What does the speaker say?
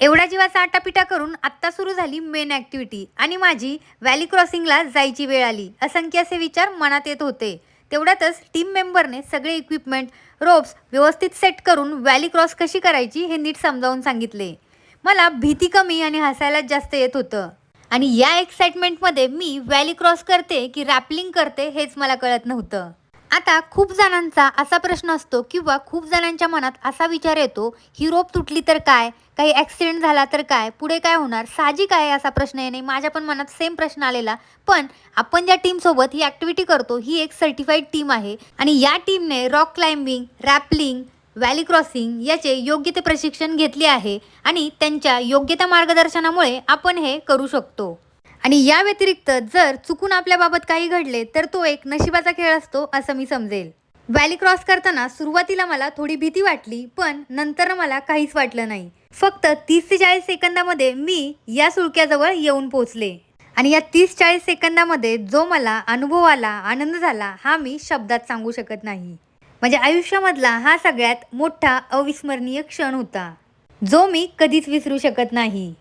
एवढा जीवाचा आटापिटा करून आत्ता सुरू झाली मेन ॲक्टिव्हिटी आणि माझी व्हॅली क्रॉसिंगला जायची वेळ आली. असंख्य असे विचार मनात येत होते. तेवढ्यातच टीम मेंबरने सगळे इक्विपमेंट, रोप्स व्यवस्थित सेट करून व्हॅली क्रॉस कशी करायची हे नीट समजावून सांगितले. मला भीती कमी आणि हसायलाच जास्त येत होतं. आणि या एक्साइटमेंटमध्ये मी व्हॅली क्रॉस करते की रॅपलिंग करते हेच मला कळत नव्हतं. आता खूप जणांचा असा प्रश्न असतो किंवा खूप जणांच्या मनात असा विचार येतो, ही रोप तुटली तर काय? काही ॲक्सिडेंट झाला तर काय? पुढे काय होणार? साहजिक आहे असा प्रश्न येणे. माझ्या पण मनात सेम प्रश्न आलेला. पण आपण ज्या टीमसोबत ही ॲक्टिव्हिटी करतो ही एक सर्टिफाईड टीम आहे आणि या टीमने rock climbing, rappelling, valley crossing याचे योग्य ते प्रशिक्षण घेतले आहे आणि त्यांच्या योग्य त्या मार्गदर्शनामुळे आपण हे करू शकतो. आणि या व्यतिरिक्त जर चुकून आपल्याबाबत काही घडले तर तो एक नशिबाचा खेळ असतो असं मी समजेल. व्हॅली क्रॉस करताना सुरुवातीला मला थोडी भीती वाटली, पण नंतर मला काहीच वाटलं नाही. फक्त 30 ते 40 सेकंदामध्ये मी या सुळक्याजवळ येऊन पोहोचले आणि या 30-40 सेकंदामध्ये जो मला अनुभव आला, आनंद झाला, हा मी शब्दात सांगू शकत नाही. माझ्या आयुष्यामधला हा सगळ्यात मोठा अविस्मरणीय क्षण होता, जो मी कधीच विसरू शकत नाही.